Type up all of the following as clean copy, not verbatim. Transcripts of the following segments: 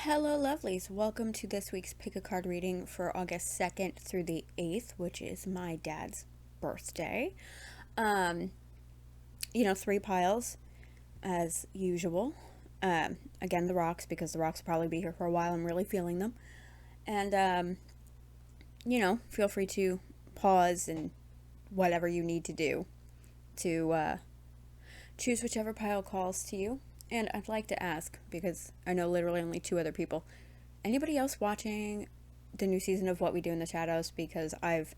Hello, lovelies. Welcome to this week's Pick a Card reading for August 2nd through the 8th, which is my dad's birthday. Um, 3 piles as usual. Again, the rocks, because the rocks will probably be here for a while. I'm really feeling them. And, feel free to pause and whatever you need to do to choose whichever pile calls to you. And I'd like to ask, because I know literally only 2 other people, anybody else watching the new season of What We Do in the Shadows? Because I've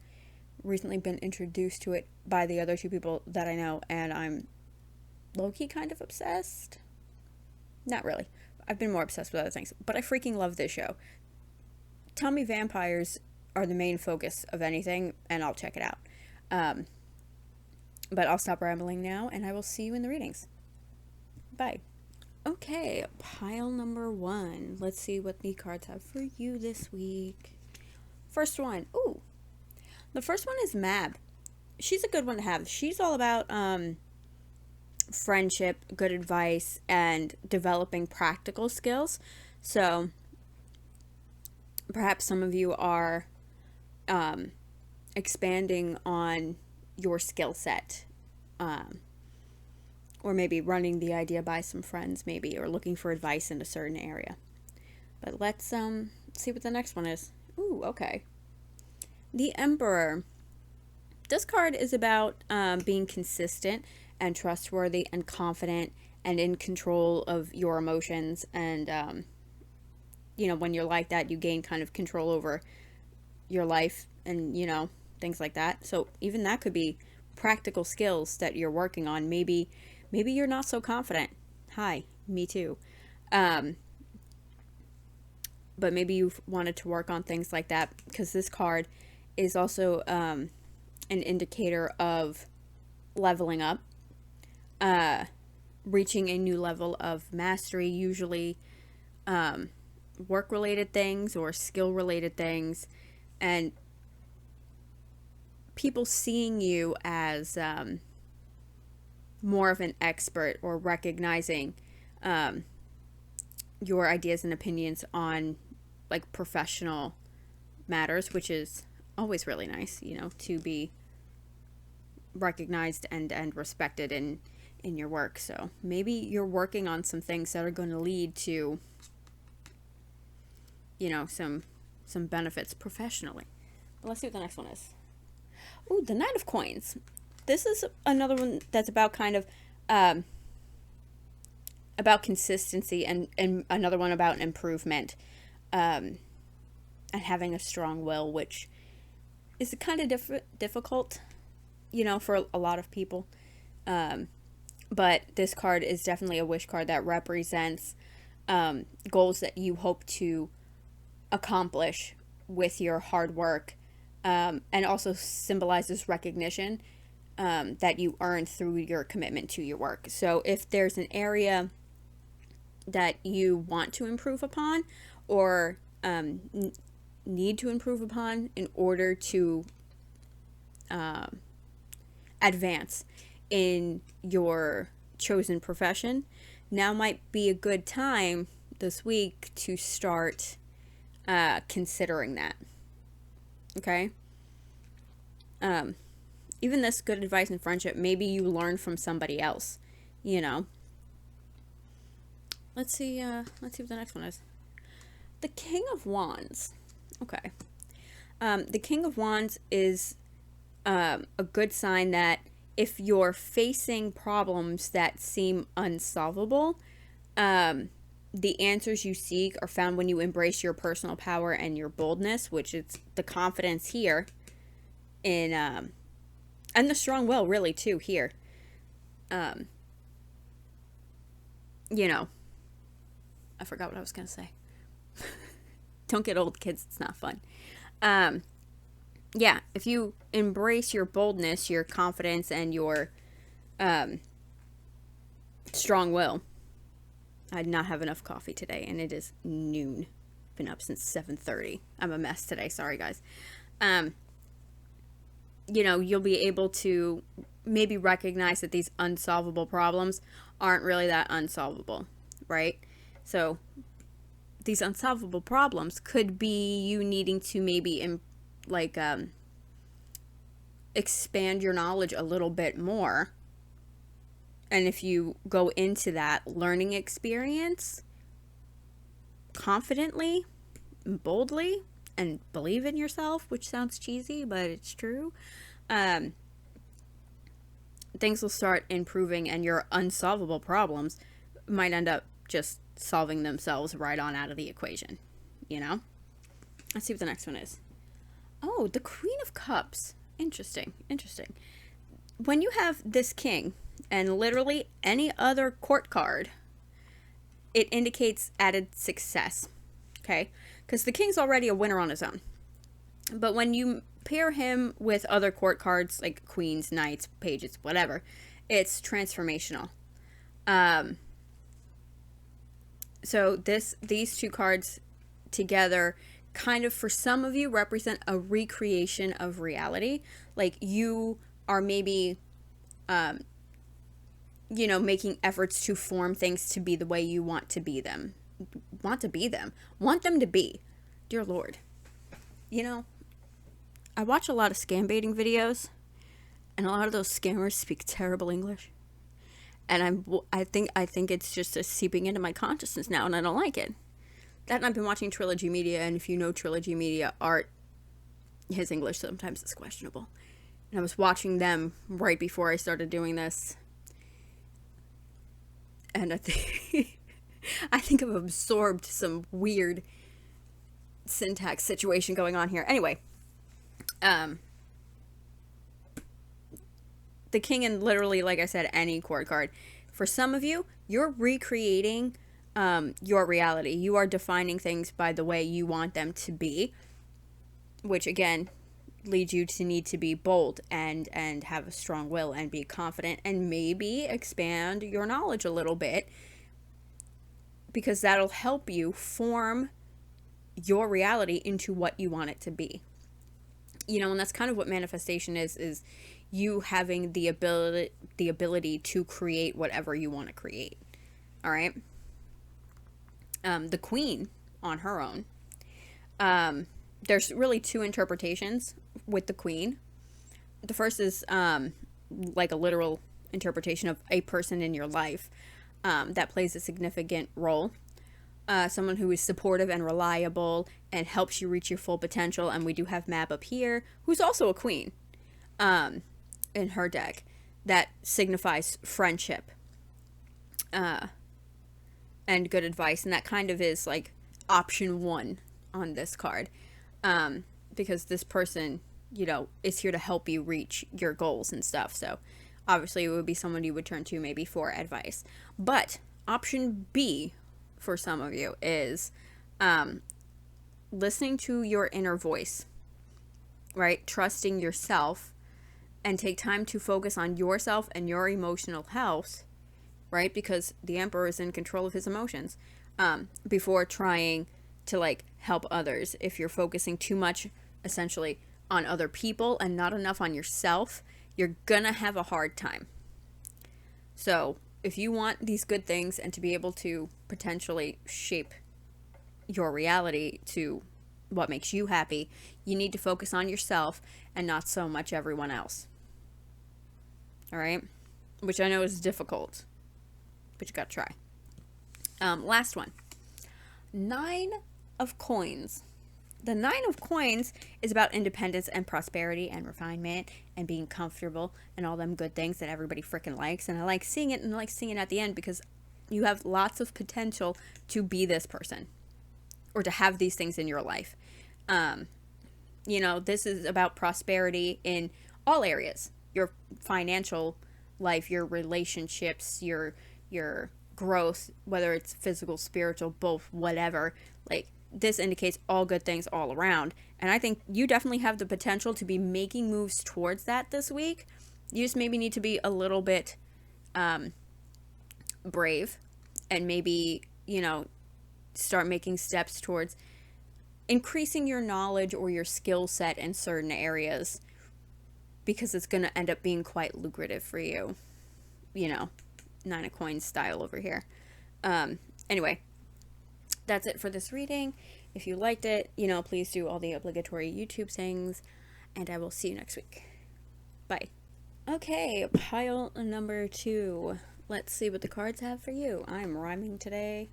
recently been introduced to it by the other 2 people that I know, and I'm low-key kind of obsessed. Not really. I've been more obsessed with other things, but I freaking love this show. Tell me vampires are the main focus of anything, and I'll check it out. Um, but I'll stop rambling now, and I will see you in the readings. Bye. Okay, pile number 1. Let's see what the cards have for you this week. First one. Ooh. The first one is Mab. She's a good one to have. She's all about friendship, good advice, and developing practical skills. So perhaps some of you are expanding on your skill set. Or maybe running the idea by some friends, maybe, or looking for advice in a certain area. But let's see what the next one is. Ooh, okay. The Emperor. This card is about being consistent and trustworthy and confident and in control of your emotions. And, when you're like that, you gain kind of control over your life and, things like that. So even that could be practical skills that you're working on. Maybe you're not so confident. Hi, me too. But maybe you've wanted to work on things like that, because this card is also an indicator of leveling up, reaching a new level of mastery, usually work-related things or skill-related things, and people seeing you as more of an expert, or recognizing your ideas and opinions on like professional matters, which is always really nice, to be recognized and respected in your work. So maybe you're working on some things that are going to lead to some benefits professionally. But let's see what the next one is. Ooh, the Knight of Coins. This is another one that's about kind of about consistency, and another one about improvement, and having a strong will, which is kind of difficult, for a lot of people. But this card is definitely a wish card that represents goals that you hope to accomplish with your hard work, and also symbolizes recognition that you earn through your commitment to your work. So if there's an area that you want to improve upon, or need to improve upon in order to advance in your chosen profession, now might be a good time this week to start considering that. Okay? Even this good advice and friendship, maybe you learn from somebody else, Let's see what the next one is. The King of Wands. Okay. The King of Wands is a good sign that if you're facing problems that seem unsolvable, the answers you seek are found when you embrace your personal power and your boldness, which is the confidence here in and the strong will, really, too, here. I forgot what I was going to say. Don't get old, kids. It's not fun. Yeah, if you embrace your boldness, your confidence, and your strong will. I did not have enough coffee today, and it is noon. Been up since 7:30. I'm a mess today. Sorry, guys. You'll be able to maybe recognize that these unsolvable problems aren't really that unsolvable, right? So these unsolvable problems could be you needing to maybe expand your knowledge a little bit more. And if you go into that learning experience confidently, boldly, and believe in yourself, which sounds cheesy, but it's true, things will start improving, and your unsolvable problems might end up just solving themselves right on out of the equation, you know? Let's see what the next one is. Oh, the Queen of Cups. Interesting. When you have this king and literally any other court card, it indicates added success, okay? Because the king's already a winner on his own. But when you pair him with other court cards like queens, knights, pages, whatever, it's transformational. So these two cards together kind of, for some of you, represent a recreation of reality. Like you are maybe, making efforts to form things to be the way you want to be them. Want them to be. Dear Lord. I watch a lot of scam baiting videos, and a lot of those scammers speak terrible English. And I think it's just seeping into my consciousness now, and I don't like it. That, and I've been watching Trilogy Media, and if you know Trilogy Media, his English sometimes is questionable. And I was watching them right before I started doing this, and I think I've absorbed some weird syntax situation going on here. Anyway, the king, and literally, like I said, any court card. For some of you, you're recreating your reality. You are defining things by the way you want them to be, which again leads you to need to be bold and have a strong will and be confident and maybe expand your knowledge a little bit, because that'll help you form your reality into what you want it to be. And that's kind of what manifestation is you having the ability to create whatever you want to create. All right. The queen on her own. There's really two interpretations with the queen. The first is like a literal interpretation of a person in your life that plays a significant role. Someone who is supportive and reliable and helps you reach your full potential. And we do have Mab up here, who's also a queen in her deck. That signifies friendship and good advice. And that kind of is like option one on this card. Because this person, is here to help you reach your goals and stuff. So obviously it would be someone you would turn to maybe for advice. But option B for some of you is listening to your inner voice, right? Trusting yourself, and take time to focus on yourself and your emotional health, right? Because the Emperor is in control of his emotions, before trying to help others. If you're focusing too much essentially on other people and not enough on yourself, you're gonna have a hard time. So if you want these good things and to be able to potentially shape your reality to what makes you happy, you need to focus on yourself and not so much everyone else. All right? Which I know is difficult, but you gotta try. Last one. 9 of Coins. The 9 of Coins is about independence and prosperity and refinement and being comfortable and all them good things that everybody freaking likes. And I like seeing it, and I like seeing it at the end because you have lots of potential to be this person or to have these things in your life. This is about prosperity in all areas. Your financial life, your relationships, your growth, whether it's physical, spiritual, both, whatever. This indicates all good things all around. And I think you definitely have the potential to be making moves towards that this week. You just maybe need to be a little bit brave and maybe, start making steps towards increasing your knowledge or your skill set in certain areas, because it's going to end up being quite lucrative for you. 9 of Coins style over here. Anyway. that's it for this reading. If you liked it, please do all the obligatory YouTube sayings, and I will see you next week. Bye. Okay, pile number 2. Let's see what the cards have for you. I'm rhyming today.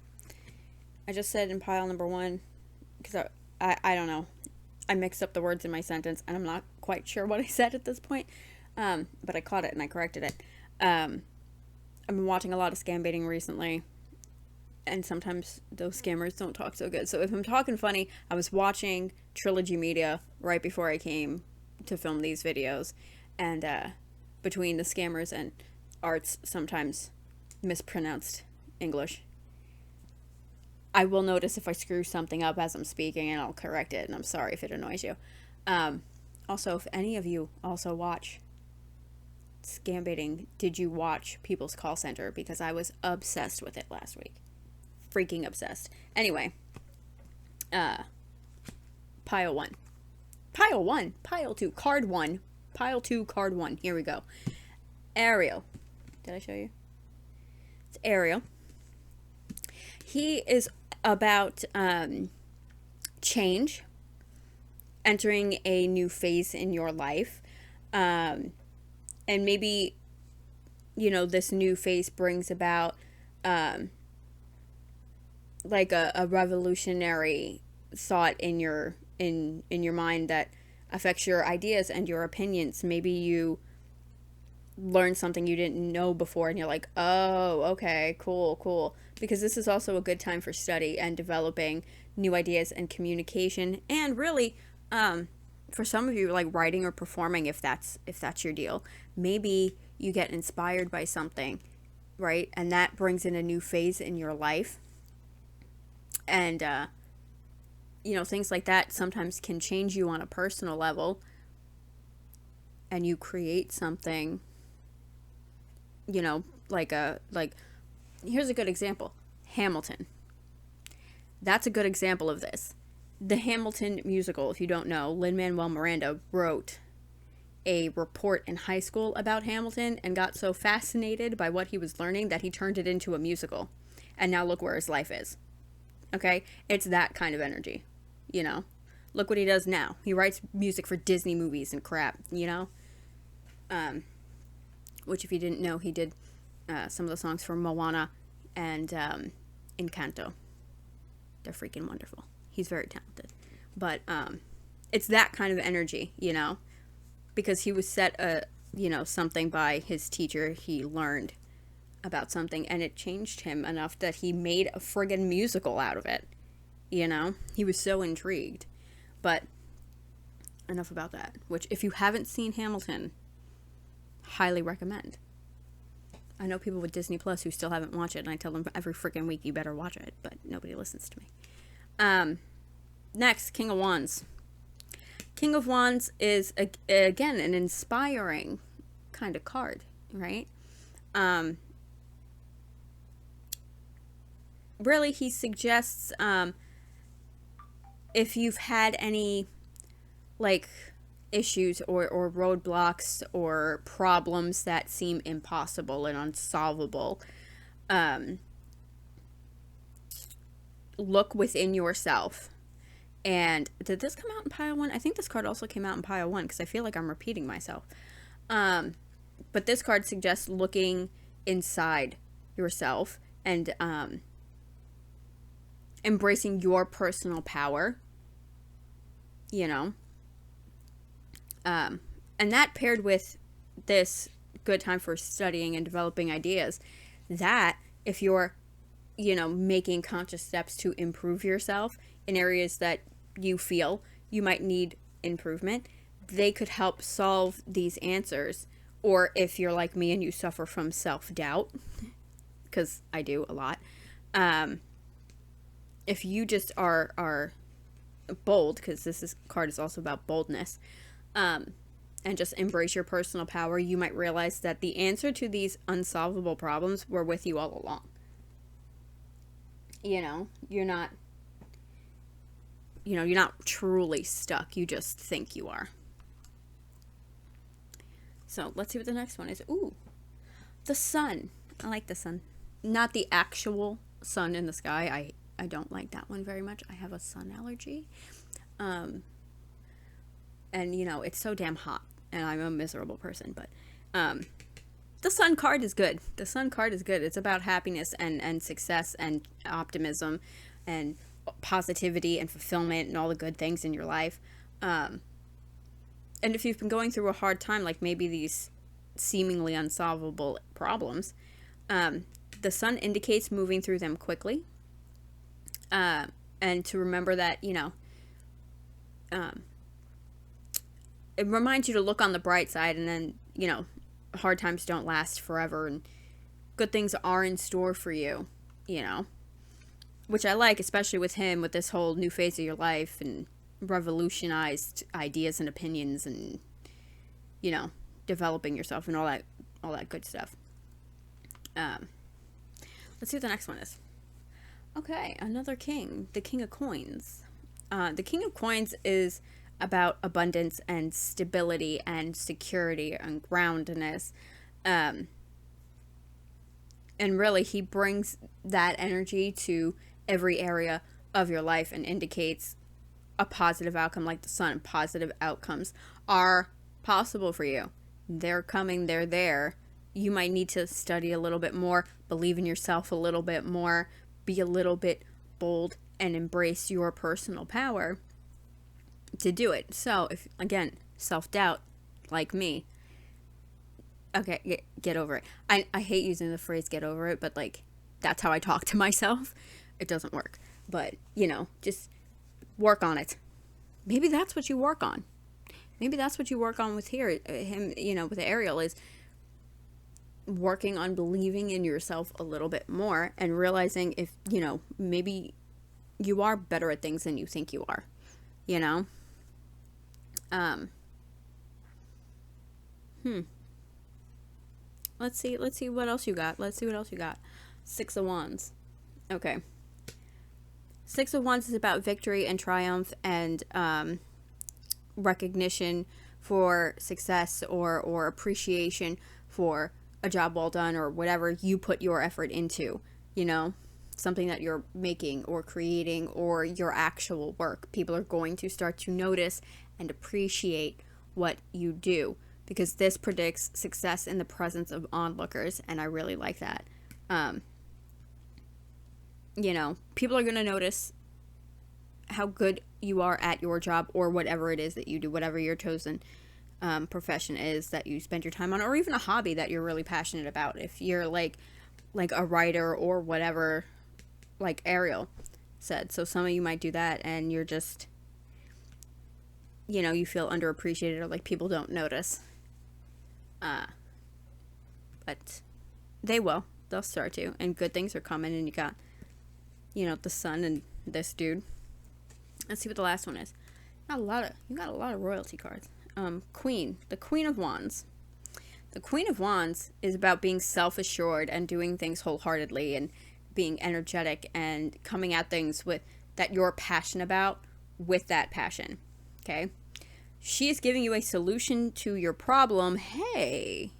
I just said in pile number 1 because I don't know. I mixed up the words in my sentence, and I'm not quite sure what I said at this point. But I caught it and I corrected it. I've been watching a lot of scam baiting recently, and sometimes those scammers don't talk so good. So if I'm talking funny, I was watching Trilogy Media right before I came to film these videos, and between the scammers and Art's sometimes mispronounced English, I will notice if I screw something up as I'm speaking, and I'll correct it, and I'm sorry if it annoys you. Also, if any of you also watch scam baiting, did you watch People's Call Center? Because I was obsessed with it last week. Freaking obsessed. Anyway, pile 1. Pile 1. Pile 2. Card 1. Pile 2, card 1. Here we go. Ariel. Did I show you? It's Ariel. He is about change, entering a new phase in your life. And maybe, this new phase brings about like a revolutionary thought in your mind that affects your ideas and your opinions. Maybe you learn something you didn't know before, and you're like, oh, okay, cool. Because this is also a good time for study and developing new ideas and communication, and really, for some of you, like writing or performing, if that's your deal. Maybe you get inspired by something, right? And that brings in a new phase in your life. And, things like that sometimes can change you on a personal level. And you create something, here's a good example. Hamilton. That's a good example of this. The Hamilton musical, if you don't know, Lin-Manuel Miranda wrote a report in high school about Hamilton and got so fascinated by what he was learning that he turned it into a musical. And now look where his life is. Okay? It's that kind of energy, Look what he does now. He writes music for Disney movies and crap, Which, if you didn't know, he did some of the songs for Moana and Encanto. They're freaking wonderful. He's very talented. But it's that kind of energy, because he was set something by his teacher. He learned about something, and it changed him enough that he made a friggin' musical out of it. He was so intrigued. But enough about that. Which, if you haven't seen Hamilton, highly recommend. I know people with Disney Plus who still haven't watched it, and I tell them every freaking week you better watch it, but nobody listens to me. Next, King of Wands. King of Wands is, again, an inspiring kind of card, right? Really, he suggests, if you've had any, issues or roadblocks or problems that seem impossible and unsolvable, look within yourself. And did this come out in pile 1? I think this card also came out in pile 1 because I feel like I'm repeating myself. But this card suggests looking inside yourself and embracing your personal power, and that paired with this good time for studying and developing ideas, that if you're, making conscious steps to improve yourself in areas that you feel you might need improvement, they could help solve these answers. Or if you're like me and you suffer from self-doubt, because I do a lot, if you just are bold, because this card is also about boldness, and just embrace your personal power, you might realize that the answer to these unsolvable problems were with you all along. You're not truly stuck. You just think you are. So let's see what the next one is. Ooh, the sun. I like the sun. Not the actual sun in the sky. I don't like that one very much. I have a sun allergy. And, it's so damn hot, and I'm a miserable person, but the sun card is good. The sun card is good. It's about happiness and success and optimism and positivity and fulfillment and all the good things in your life. And if you've been going through a hard time, like maybe these seemingly unsolvable problems, the sun indicates moving through them quickly. And to remember that, it reminds you to look on the bright side, and then, hard times don't last forever, and good things are in store for you, which I like, especially with him, with this whole new phase of your life and revolutionized ideas and opinions and, developing yourself and all that good stuff. Let's see what the next one is. Okay, another king, the King of Coins. The King of Coins is about abundance and stability and security and groundedness. And really, he brings that energy to every area of your life and indicates a positive outcome, like the sun. Positive outcomes are possible for you. They're coming, they're there. You might need to study a little bit more, believe in yourself a little bit more, be a little bit bold, and embrace your personal power to do it. So, if, again, self-doubt, like me, okay, get over it. I hate using the phrase get over it, but, that's how I talk to myself. It doesn't work. But, just work on it. Maybe that's what you work on. Maybe that's what you work on with him, with Ariel, is working on believing in yourself a little bit more and realizing if, maybe you are better at things than you think you are, Let's see what else you got. Six of Wands. Okay. Six of Wands is about victory and triumph and, recognition for success or appreciation for a job well done or whatever you put your effort into, something that you're making or creating or your actual work. People are going to start to notice and appreciate what you do, because this predicts success in the presence of onlookers, and I really like that. People are going to notice how good you are at your job or whatever it is that you do, whatever your chosen profession is that you spend your time on, or even a hobby that you're really passionate about. If you're like a writer or whatever, like Ariel said. So some of you might do that and you're just, you feel underappreciated or like people don't notice. But they will. They'll start to. And good things are coming, and you got, the sun and this dude. Let's see what the last one is. You got a lot of royalty cards. Queen. The Queen of Wands. The Queen of Wands is about being self-assured and doing things wholeheartedly and being energetic and coming at things with that you're passionate about with that passion. Okay? She is giving you a solution to your problem. Hey.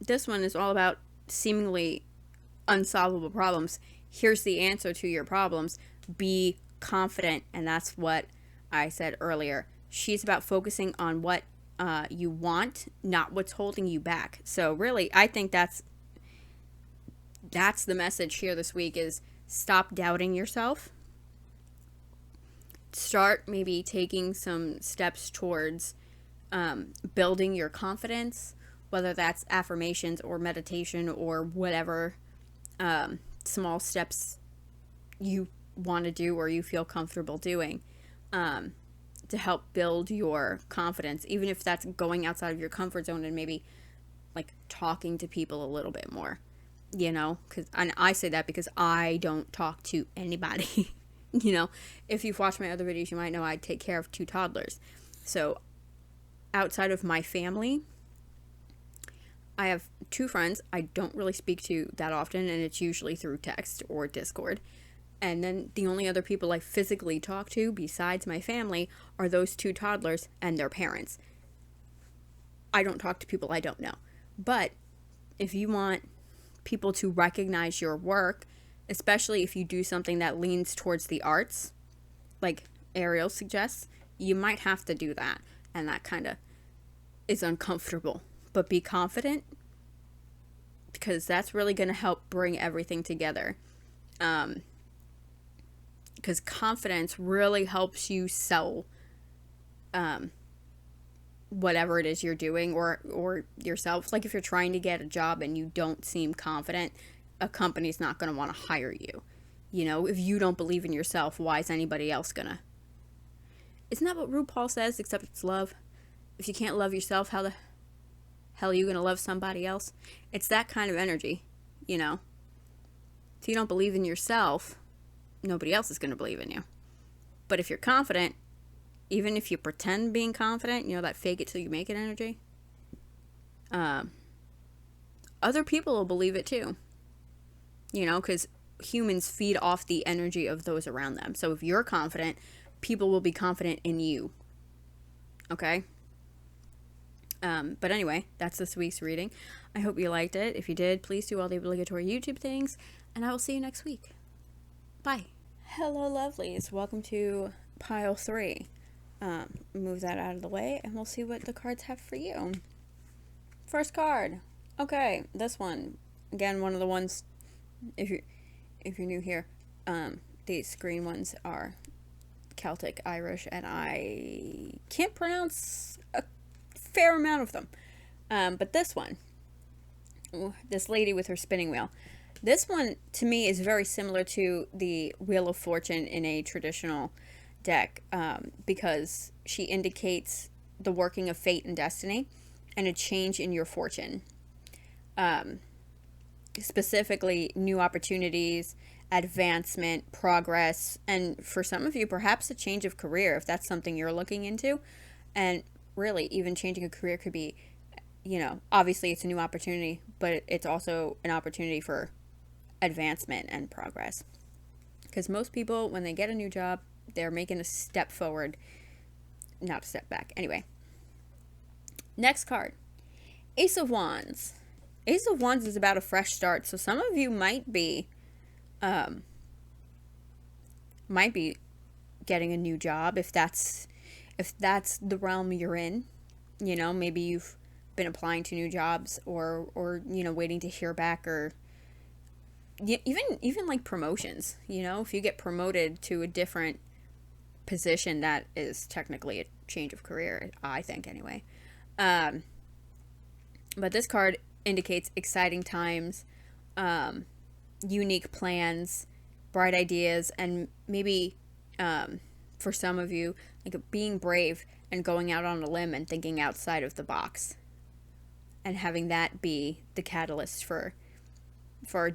This one is all about seemingly unsolvable problems. Here's the answer to your problems. Be confident. And that's what I said earlier. She's about focusing on what you want, not what's holding you back. So really, I think that's the message here this week is stop doubting yourself. Start maybe taking some steps towards building your confidence, whether that's affirmations or meditation or whatever small steps you want to do or you feel comfortable doing to help build your confidence, even if that's going outside of your comfort zone and maybe like talking to people a little bit more, and I say that because I don't talk to anybody. If you've watched my other videos, you might know I take care of 2 toddlers. So outside of my family, I have 2 friends I don't really speak to that often, and it's usually through text or Discord. And then the only other people I physically talk to besides my family are those 2 toddlers and their parents. I don't talk to people I don't know. But if you want people to recognize your work, especially if you do something that leans towards the arts, like Ariel suggests, you might have to do that. And that kind of is uncomfortable. But be confident, because that's really going to help bring everything together. Because confidence really helps you sell whatever it is you're doing, or yourself. Like if you're trying to get a job and you don't seem confident, a company's not going to want to hire you. You know, if you don't believe in yourself, why is anybody else gonna? Isn't that what RuPaul says? Except it's love. If you can't love yourself, how the hell are you gonna love somebody else? It's that kind of energy, you know. If you don't believe in yourself, nobody else is gonna believe in you. But if you're confident, even if you pretend being confident, you know, that fake it till you make it energy, other people will believe it too. You know, because humans feed off the energy of those around them. So if you're confident, people will be confident in you. Okay? But anyway, that's this week's reading. I hope you liked it. If you did, please do all the obligatory YouTube things, and I will see you next week. Bye. Hello, lovelies. Welcome to pile 3. Move that out of the way, and we'll see what the cards have for you. First card. Okay, this one. Again, one of the ones, if you're new here, these green ones are Celtic, Irish, and I can't pronounce a fair amount of them. But this one, this lady with her spinning wheel, this one to me is very similar to the Wheel of Fortune in a traditional deck, because she indicates the working of fate and destiny and a change in your fortune. Specifically, new opportunities, advancement, progress, and for some of you, perhaps a change of career if that's something you're looking into. And really, even changing a career could be, you know, obviously it's a new opportunity, but it's also an opportunity for advancement and progress. Because most people, when they get a new job, they're making a step forward, not a step back. Anyway, next card, Ace of Wands. Ace of Wands is about a fresh start, so some of you might be getting a new job if that's the realm you're in. You know, maybe you've been applying to new jobs, or you know, waiting to hear back, or even like promotions. You know, if you get promoted to a different position, that is technically a change of career, I think, anyway. But this card indicates exciting times, unique plans, bright ideas, and maybe for some of you, like being brave and going out on a limb and thinking outside of the box, and having that be the catalyst for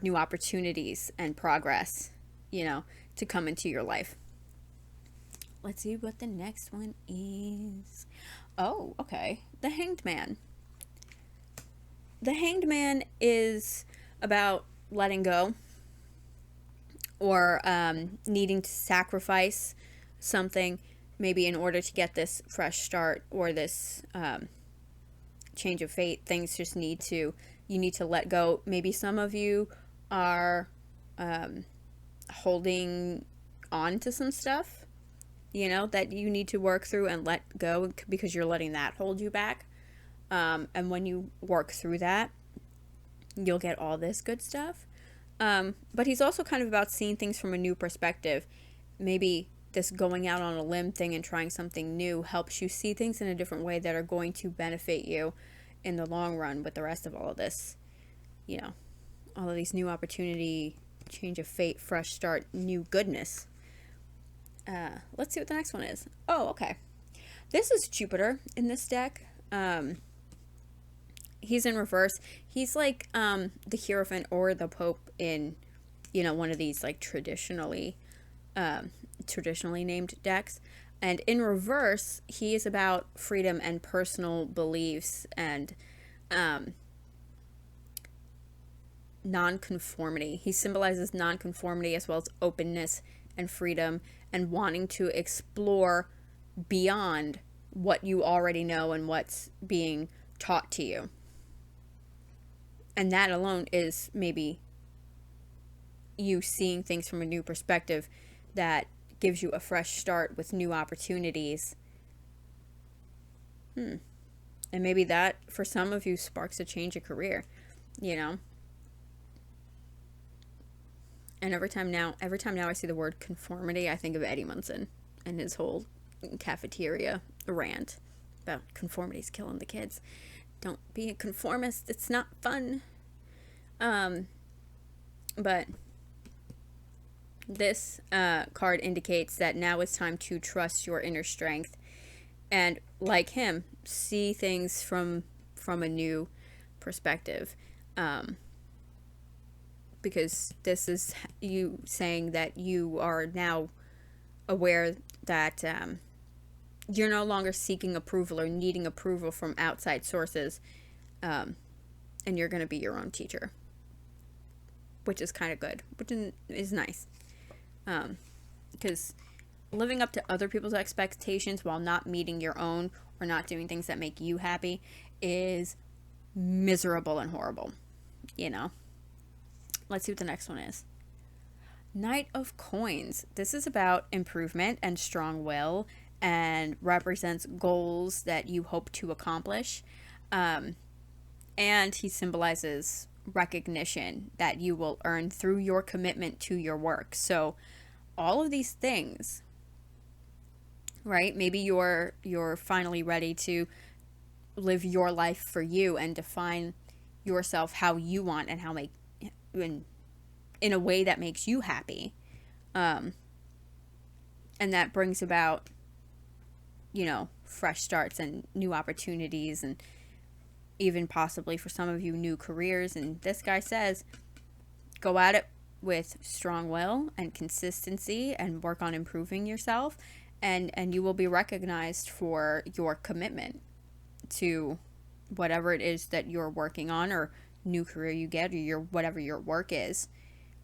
new opportunities and progress, you know, to come into your life. Let's see what the next one is. Oh, okay. The Hanged Man. The Hanged Man is about letting go, or needing to sacrifice something, maybe in order to get this fresh start, or this change of fate. Things just you need to let go. Maybe some of you are holding on to some stuff, you know, that you need to work through and let go, because you're letting that hold you back. And when you work through that, you'll get all this good stuff. But he's also kind of about seeing things from a new perspective. Maybe this going out on a limb thing and trying something new helps you see things in a different way that are going to benefit you in the long run with the rest of all of this. You know, all of these new opportunity, change of fate, fresh start, new goodness. Let's see what the next one is. Oh, okay. This is Jupiter in this deck. He's in reverse. He's like the Hierophant or the Pope in, you know, one of these like traditionally named decks. And in reverse, he is about freedom and personal beliefs and nonconformity. He symbolizes nonconformity as well as openness and freedom, and wanting to explore beyond what you already know and what's being taught to you. And that alone is maybe you seeing things from a new perspective that gives you a fresh start with new opportunities. And maybe that, for some of you, sparks a change of career, you know? And every time now I see the word conformity, I think of Eddie Munson and his whole cafeteria rant about conformity's killing the kids. Don't be a conformist. It's not fun. But this card indicates that now it's time to trust your inner strength and, like him, see things from a new perspective. Because this is you saying that you are now aware that you're no longer seeking approval or needing approval from outside sources, and you're going to be your own teacher, which is kind of good, which is nice. Because living up to other people's expectations while not meeting your own or not doing things that make you happy is miserable and horrible, you know? Let's see what the next one is. Knight of Coins. This is about improvement and strong will and represents goals that you hope to accomplish. And he symbolizes recognition that you will earn through your commitment to your work. So all of these things, right? Maybe you're finally ready to live your life for you and define yourself how you want and how in a way that makes you happy. And that brings about, fresh starts and new opportunities and even possibly for some of you new careers. And this guy says, go at it with strong will and consistency and work on improving yourself, and you will be recognized for your commitment to whatever it is that you're working on or new career you get, or whatever your work is,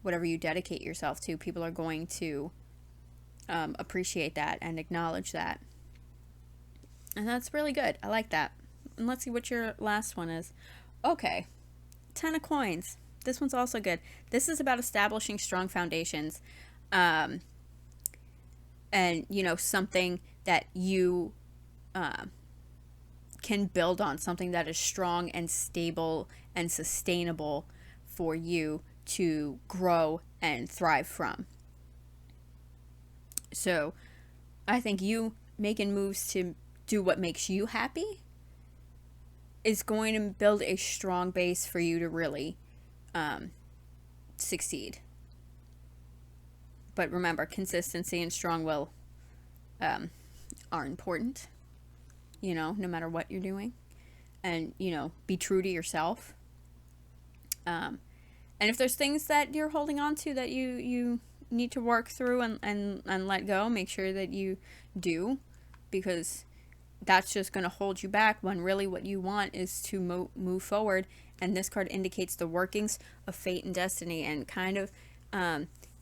whatever you dedicate yourself to. People are going to appreciate that and acknowledge that, and that's really good. I like that. And let's see what your last one is. Okay, 10 of Coins. This one's also good. This is about establishing strong foundations, and something that you can build on, something that is strong and stable and sustainable for you to grow and thrive from. So I think you making moves to do what makes you happy is going to build a strong base for you to really succeed. But remember, consistency and strong will are important, no matter what you're doing. And, be true to yourself. And if there's things that you're holding on to that you need to work through and let go, make sure that you do, because that's just going to hold you back when really what you want is to move forward. And this card indicates the workings of fate and destiny, and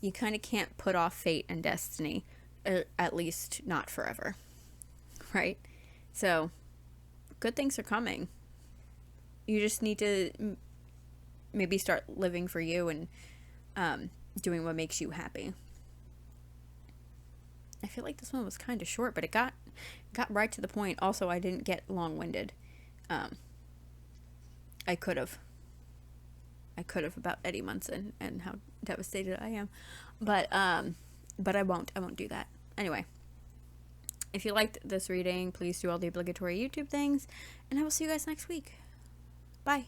you kind of can't put off fate and destiny, at least not forever, right? So good things are coming. You just need to maybe start living for you and doing what makes you happy. I feel like this one was kind of short, but it got right to the point. Also, I didn't get long-winded. I could have about Eddie Munson and how devastated I am, but I won't do that. Anyway, if you liked this reading, please do all the obligatory YouTube things, and I will see you guys next week. Bye.